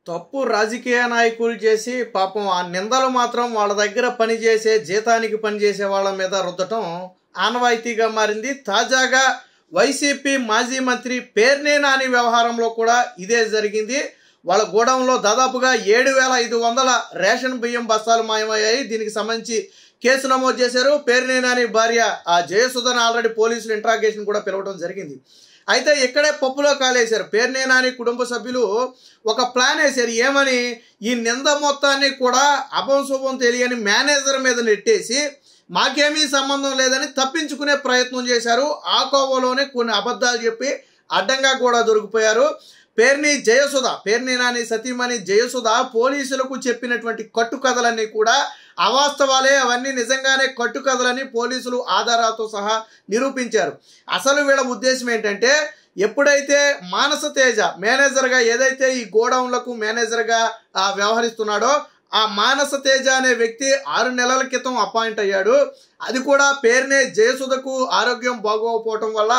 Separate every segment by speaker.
Speaker 1: తప్పు రాజకీయ నాయకులు చేసి పాపం ఆ నిందలు మాత్రం వాళ్ళ దగ్గర పనిచేసే జీతానికి పనిచేసే వాళ్ళ మీద రుద్దటం ఆనవాయితీగా మారింది. తాజాగా వైసీపీ మాజీ మంత్రి పేర్ని నాని వ్యవహారంలో కూడా ఇదే జరిగింది. వాళ్ళ గోడౌన్లో దాదాపుగా 7,500 రేషన్ బియ్యం బస్తాలు మాయమయ్యాయి. దీనికి సంబంధించి కేసు నమోదు చేశారు. పేర్ని నాని భార్య ఆ జయసుధను ఆల్రెడీ పోలీసులు ఇంట్రాగేషన్ కూడా పిలవడం జరిగింది. అయితే ఇక్కడే పప్పులో కాలేశారు. పేర్ని నాని కుటుంబ సభ్యులు ఒక ప్లాన్ వేశారు. ఏమని, ఈ నింద మొత్తాన్ని కూడా అభంశుభం తెలియని మేనేజర్ మీద నెట్టేసి మాకేమీ సంబంధం లేదని తప్పించుకునే ప్రయత్నం చేశారు. ఆ కోవలోనే కొన్ని అబద్ధాలు చెప్పి అడ్డంగా కూడా దొరికిపోయారు. పేర్ని నాని సతీమణి జయసుధ పోలీసులకు చెప్పినటువంటి కట్టుకథలన్నీ కూడా అవాస్తవాలే, అవన్నీ నిజంగానే కట్టుకథలని పోలీసులు ఆధారాలతో సహా నిరూపించారు. అసలు వీళ్ళ ఉద్దేశం ఏంటంటే, ఎప్పుడైతే మానస తేజ మేనేజర్గా ఏదైతే ఈ గోడౌన్లకు మేనేజర్గా వ్యవహరిస్తున్నాడో ఆ మానస తేజ అనే వ్యక్తి 6 నెలల క్రితం అపాయింట్ అయ్యాడు. అది కూడా పేరునే జయసుధకు ఆరోగ్యం బాగోకపోవటం వల్ల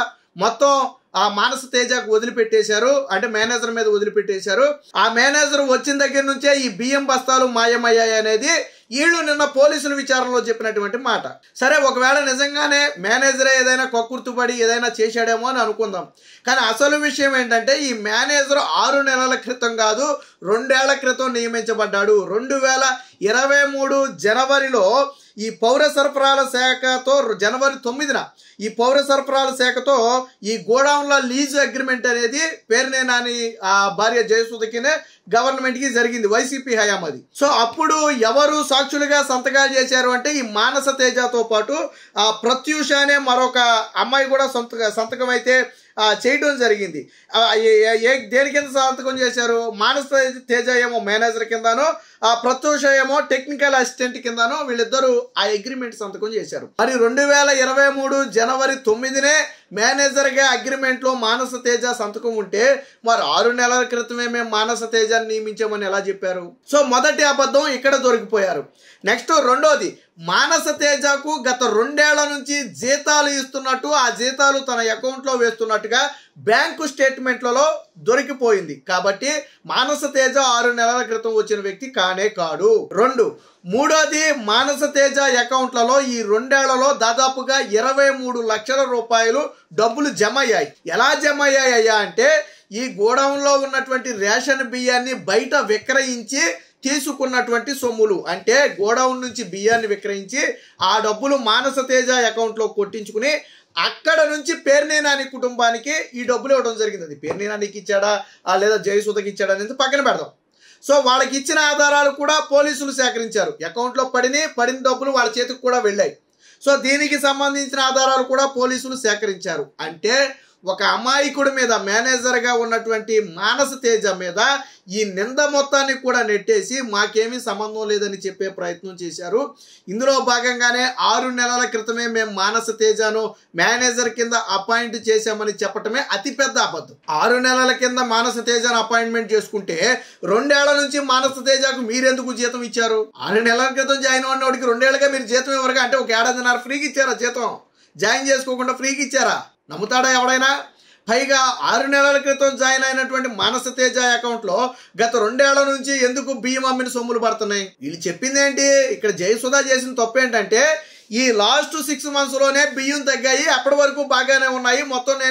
Speaker 1: మొత్తం ఆ మానస తేజకు వదిలిపెట్టేశారు. అంటే మేనేజర్ మీద వదిలిపెట్టేశారు. ఆ మేనేజర్ వచ్చిన దగ్గర నుంచే ఈ బియ్యం బస్తాలు మాయమయ్యాయి అనేది వీళ్ళు నిన్న పోలీసుల విచారణలో చెప్పినటువంటి మాట. సరే, ఒకవేళ నిజంగానే మేనేజరే ఏదైనా కక్కుర్తుపడి ఏదైనా చేశాడేమో అని అనుకుందాం. కానీ అసలు విషయం ఏంటంటే, ఈ మేనేజర్ 6 నెలల క్రితం కాదు 2 ఏళ్ల క్రితం నియమించబడ్డాడు. 2023 జనవరిలో ఈ పౌర సరఫరాల శాఖతో జనవరి 9న ఈ పౌర సరఫరాల శాఖతో ఈ గోడౌన్ల లీజు అగ్రిమెంట్ అనేది పేర్ని నాని భార్య జయసుధకినే గవర్నమెంట్కి జరిగింది, వైసీపీ హయాం అది. సో అప్పుడు ఎవరు సాక్షులుగా సంతకాలు చేశారు అంటే, ఈ మానస తేజతో పాటు ప్రత్యూష అనే మరొక అమ్మాయి కూడా సంతకం అయితే చేయడం జరిగింది. దేని కింద సంతకం చేశారు? మానస తేజ ఏమో మేనేజర్ కిందనో, ప్రత్యూష ఏమో టెక్నికల్ అసిస్టెంట్ కిందనో వీళ్ళిద్దరూ ఆ అగ్రిమెంట్ సంతకం చేశారు. మరి 2023 జనవరి 9నే మేనేజర్గా అగ్రిమెంట్లో మానస తేజ సంతకం ఉంటే, మరి 6 నెలల క్రితమే మేము మానస తేజాన్ని నియమించామని ఎలా చెప్పారు? సో మొదటి అబద్ధం ఇక్కడ దొరికిపోయారు. నెక్స్ట్ రెండోది, మానస తేజకు గత 2 ఏళ్ల నుంచి జీతాలు ఇస్తున్నట్టు, ఆ జీతాలు తన అకౌంట్లో వేస్తున్నట్టుగా బ్యాంకు స్టేట్మెంట్లలో దొరికిపోయింది. కాబట్టి మానస తేజ 6 నెలల క్రితం వచ్చిన వ్యక్తి కానే కాడు. మూడోది, మానస తేజ అకౌంట్లలో ఈ 2 ఏళ్లలో దాదాపుగా 23 లక్షల రూపాయలు డబ్బులు జమ అయ్యాయి. ఎలా జమ అయ్యాయ్యా అంటే, ఈ గోడౌన్లో ఉన్నటువంటి రేషన్ బియ్యాన్ని బయట విక్రయించి తీసుకున్నటువంటి సొమ్ములు. అంటే గోడౌన్ నుంచి బియ్యాన్ని విక్రయించి ఆ డబ్బులు మానస తేజ అకౌంట్లో కొట్టించుకుని అక్కడ నుంచి పేర్ని నాని కుటుంబానికి ఈ డబ్బులు ఇవ్వడం జరిగింది. అది పేర్ని నానికి ఇచ్చాడా లేదా జయసుధకి ఇచ్చాడా అనేది పక్కన పెడదాం. సో వాళ్ళకి ఇచ్చిన ఆధారాలు కూడా పోలీసులు సేకరించారు. అకౌంట్లో పడిన డబ్బులు వాళ్ళ చేతికి కూడా వెళ్ళాయి. సో దీనికి సంబంధించిన ఆధారాలు కూడా పోలీసులు సేకరించారు. అంటే ఒక అమాయకుడి మీద, మేనేజర్గా ఉన్నటువంటి మానస తేజ మీద ఈ నింద మొత్తాన్ని కూడా నెట్టేసి మాకేమీ సంబంధం లేదని చెప్పే ప్రయత్నం చేశారు. ఇందులో భాగంగానే 6 నెలల క్రితమే మేము మానస తేజను మేనేజర్ కింద అపాయింట్ చేశామని చెప్పటమే అతిపెద్ద అబద్ధం. 6 నెలల కింద మానస తేజను అపాయింట్మెంట్ చేసుకుంటే 2 ఏళ్ల నుంచి మానస తేజకు మీరెందుకు జీతం ఇచ్చారు? 6 నెలల క్రితం జాయిన్ అయిన వాడికి 2 ఏళ్ళగా మీరు జీతం ఇవ్వరుగా. అంటే 1 ఏడాదిన్నర ఫ్రీకి ఇచ్చారా జీతం? జాయిన్ చేసుకోకుండా ఫ్రీకి ఇచ్చారా? నమ్ముతాడా ఎవడైనా? పైగా 6 నెలల క్రితం జాయిన్ అయినటువంటి మానస తేజ అకౌంట్లో గత 2 ఏళ్ల నుంచి ఎందుకు బియ్యం అమ్మిన సొమ్ములు పడుతున్నాయి? వీళ్ళు చెప్పింది ఏంటి? ఇక్కడ జయసుధ చేసిన తప్పు ఏంటంటే, ఈ లాస్ట్ 6 మంత్స్లోనే బియ్యం తగ్గాయి, అప్పటి వరకు బాగానే ఉన్నాయి, మొత్తం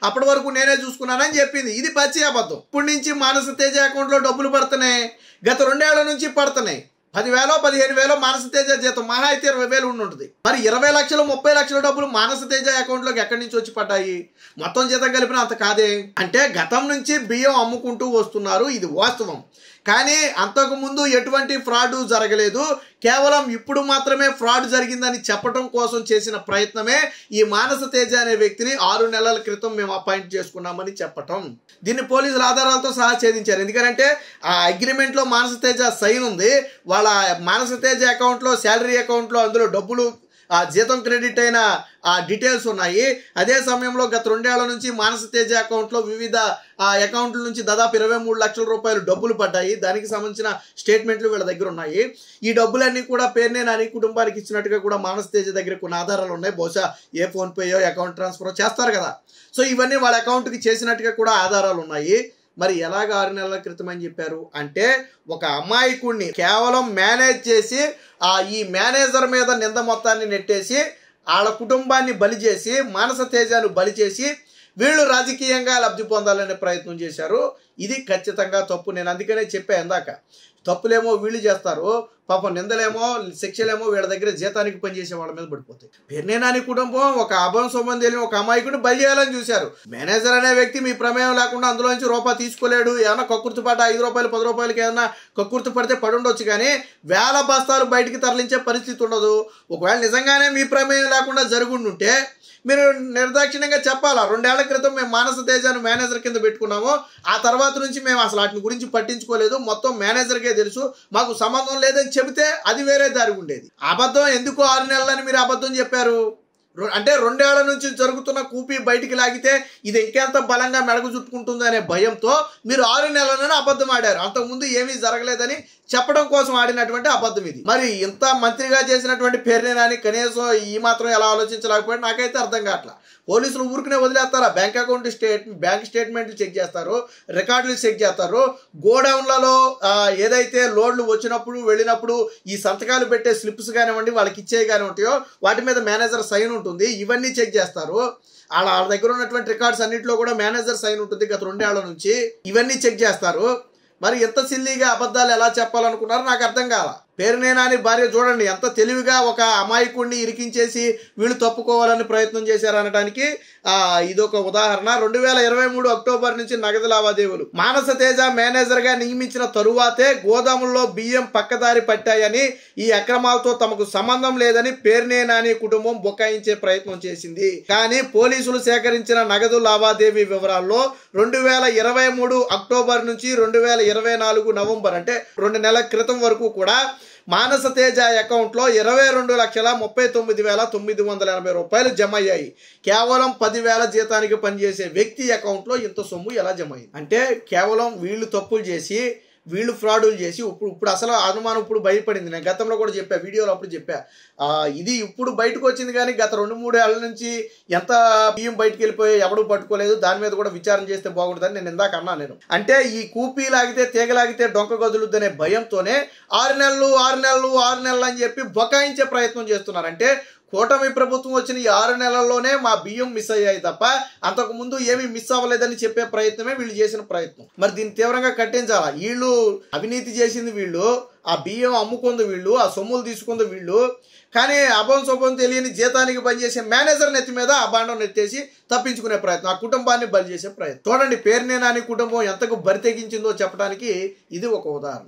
Speaker 1: అప్పటి వరకు నేనే చూసుకున్నానని చెప్పింది. ఇది పచ్చి అబద్ధం. ఇప్పటి నుంచి మానస తేజ అకౌంట్లో డబ్బులు పడుతున్నాయి, గత 2 ఏళ్ల నుంచి పడుతున్నాయి. 10,000 15,000 మానస తేజ జీతం మహా అయితే 20,000 ఉంటుంది. మరి 20 లక్షలు 30 లక్షల డబ్బులు మానస తేజ అకౌంట్లోకి ఎక్కడి నుంచి వచ్చి పడ్డాయి? మొత్తం జీతం కలిపిన అంత కాదే. అంటే గతం నుంచి బియ్యం అమ్ముకుంటూ వస్తున్నారు, ఇది వాస్తవం. కానీ అంతకుముందు ఎటువంటి ఫ్రాడ్ జరగలేదు. కేవలం ఇప్పుడు మాత్రమే ఫ్రాడ్ జరిగిందని చెప్పడం కోసం చేసిన ప్రయత్నమే ఈ మానస తేజ అనే వ్యక్తిని 6 నెలల క్రితం మేము అపాయింట్ చేసుకున్నామని చెప్పటం. దీన్ని పోలీసుల ఆధారాలతో సహా ఛేదించారు. ఎందుకంటే ఆ అగ్రిమెంట్లో మానస తేజ సైన్ ఉంది. వాళ్ళ మానస తేజ అకౌంట్లో, శాలరీ అకౌంట్లో అందులో డబ్బులు జీతం క్రెడిట్ అయిన డీటెయిల్స్ ఉన్నాయి. అదే సమయంలో గత 2 ఏళ్ల నుంచి మానస తేజ అకౌంట్లో వివిధ అకౌంట్ల నుంచి దాదాపు 23 లక్షల రూపాయలు డబ్బులు పడ్డాయి. దానికి సంబంధించిన స్టేట్మెంట్లు వీళ్ళ దగ్గర ఉన్నాయి. ఈ డబ్బులన్నీ కూడా పేర్ని నాని కుటుంబానికి ఇచ్చినట్టుగా కూడా మానస తేజ దగ్గర కొన్ని ఆధారాలు ఉన్నాయి. బహుశా ఏ ఫోన్పేయో అకౌంట్ ట్రాన్స్ఫర్ చేస్తారు కదా. సో ఇవన్నీ వాళ్ళ అకౌంట్కి చేసినట్టుగా కూడా ఆధారాలు ఉన్నాయి. మరి ఎలాగ 6 నెలల క్రితం అని చెప్పారు అంటే ఒక అమాయకుడిని కేవలం మేనేజ్ చేసి ఈ మేనేజర్ మీద నింద మొత్తాన్ని నెట్టేసి వాళ్ళ కుటుంబాన్ని బలి చేసి మానస తేజను బలి చేసి వీళ్ళు రాజకీయంగా లబ్ధి పొందాలనే ప్రయత్నం చేశారు. ఇది ఖచ్చితంగా తప్పు. నేను అందుకనే చెప్పా ఇందాక, తప్పులేమో వీళ్ళు చేస్తారు, పాపం నిందలేమో శిక్షలేమో వీళ్ళ దగ్గర జీతానికి పనిచేసే వాళ్ళ మీద పడిపోతాయి. పేర్ని నాని కుటుంబం ఒక అభం సంబంధి ఒక అమాయకుడిని బలి చేయాలని చూశారు. మేనేజర్ అనే వ్యక్తి మీ ప్రమేయం లేకుండా అందులోంచి రూపాయి తీసుకోలేడు. ఏమన్నా కక్కుర్తి పడ్డ 5 రూపాయలు 10 రూపాయలకి ఏమన్నా కక్కుర్తి పడితే పడి ఉండొచ్చు, కానీ వేల బస్తాలు బయటికి తరలించే పరిస్థితి ఉండదు. ఒకవేళ నిజంగానే మీ ప్రమేయం లేకుండా జరుగుండుంటే మీరు నిర్దాక్షిణ్యంగా చెప్పాలా, 2 ఏళ్ల క్రితం మేము మానస తేజను మేనేజర్ కింద పెట్టుకున్నాము, ఆ తర్వాత నుంచి మేము అసలు వాటిని గురించి పట్టించుకోలేదు, మొత్తం మేనేజర్కే తెలుసు, మాకు సంబంధం లేదని చెబితే అది వేరే దారి ఉండేది. అబద్ధం ఎందుకు 6 నెలలని మీరు అబద్ధం చెప్పారు? అంటే 2 ఏళ్ల నుంచి జరుగుతున్న కూపీ బయటికి లాగితే ఇది ఇంకెంత బలంగా మెడకు చుట్టుకుంటుంది అనే భయంతో మీరు 6 నెలలను అబద్ధం ఆడారు. అంతకుముందు ఏమీ జరగలేదని చెప్పడం కోసం ఆడినటువంటి అబద్ధం ఇది. మరి ఇంత మంత్రిగా చేసినటువంటి పేర్ని నాని కనీసం ఈ మాత్రం ఎలా ఆలోచించలేకపోయాడు నాకైతే అర్థం కావట్లా. పోలీసులు ఊరికనే వదిలేస్తారా? బ్యాంక్ స్టేట్మెంట్లు చెక్ చేస్తారు, రికార్డులు చెక్ చేస్తారు, గోడౌన్లలో ఏదైతే లోడ్లు వచ్చినప్పుడు వెళ్ళినప్పుడు ఈ సంతకాలు పెట్టే స్లిప్స్ కానివ్వండి, వాళ్ళకి ఇచ్చేవి కానీ ఉంటాయో వాటి మీద మేనేజర్ సైన్ ఉంటుంది, ఇవన్నీ చెక్ చేస్తారు. వాళ్ళ దగ్గర ఉన్నటువంటి రికార్డ్స్ అన్నింటిలో కూడా మేనేజర్ సైన్ ఉంటుంది గత 2 ఏళ్ల నుంచి, ఇవన్నీ చెక్ చేస్తారు. మరి ఎంత సిల్లీగా అబద్ధాలు ఎలా చెప్పాలనుకున్నారో నాకు అర్థం కాల. పేర్ని నాని భార్య చూడండి ఎంత తెలివిగా ఒక అమాయకుడిని ఇరికించేసి వీళ్ళు తప్పుకోవాలని ప్రయత్నం చేశారు అనడానికి ఇదొక ఉదాహరణ. 2023 అక్టోబర్ నుంచి నగదు లావాదేవీలు. మానస తేజ మేనేజర్ గా నియమించిన తరువాతే గోదాముల్లో బియ్యం పక్కదారి పట్టాయని, ఈ అక్రమాలతో తమకు సంబంధం లేదని పేర్ని నాని కుటుంబం బుకాయించే ప్రయత్నం చేసింది. కానీ పోలీసులు సేకరించిన నగదు లావాదేవీ వివరాల్లో 2023 అక్టోబర్ నుంచి 2024 నవంబర్ అంటే 2 నెలల క్రితం వరకు కూడా మానస తేజ అకౌంట్లో 22,39,980 రూపాయలు జమ అయ్యాయి. కేవలం 10,000 జీతానికి పనిచేసే వ్యక్తి అకౌంట్లో ఇంత సొమ్ము ఎలా జమ అయింది అంటే కేవలం వీళ్ళు తప్పులు చేసి వీళ్ళు ఫ్రాడులు చేసి ఇప్పుడు అసలు అనుమానం ఇప్పుడు బయటపడింది. నేను గతంలో కూడా చెప్పా, వీడియోలో అప్పుడు చెప్పా, ఇది ఇప్పుడు బయటకు వచ్చింది కానీ గత 2-3 ఏళ్ల నుంచి ఎంత బియ్యం బయటకు వెళ్ళిపోయి ఎవడు పట్టుకోలేదు, దాని మీద కూడా విచారణ చేస్తే బాగుంటుందని నేను ఇందాక అన్నా. నేను అంటే ఈ కూపీ లాగితే తీగలాగితే డొంక గదులుద్దనే భయంతోనే 6 నెలలు అని చెప్పి బొకాయించే ప్రయత్నం చేస్తున్నారు. అంటే కూటమి ప్రభుత్వం వచ్చిన ఈ 6 నెలల్లోనే మా బియ్యం మిస్ అయ్యాయి తప్ప అంతకు ముందు ఏమీ మిస్ అవ్వలేదని చెప్పే ప్రయత్నమే వీళ్ళు చేసిన ప్రయత్నం. మరి దీన్ని తీవ్రంగా కట్టించాలా. వీళ్ళు అవినీతి చేసింది వీళ్ళు, ఆ బియ్యం అమ్ముకుంది వీళ్ళు, ఆ సొమ్ములు తీసుకుంది వీళ్ళు, కానీ అభం శుభం తెలియని జీతానికి పనిచేసే మేనేజర్ నెత్తి మీద ఆ బాండం నెత్తేసి తప్పించుకునే ప్రయత్నం, ఆ కుటుంబాన్ని బలి చేసే ప్రయత్నం. చూడండి పేర్ని నాని కుటుంబం ఎంతకు బరి తెగించిందో చెప్పడానికి ఇది ఒక ఉదాహరణ.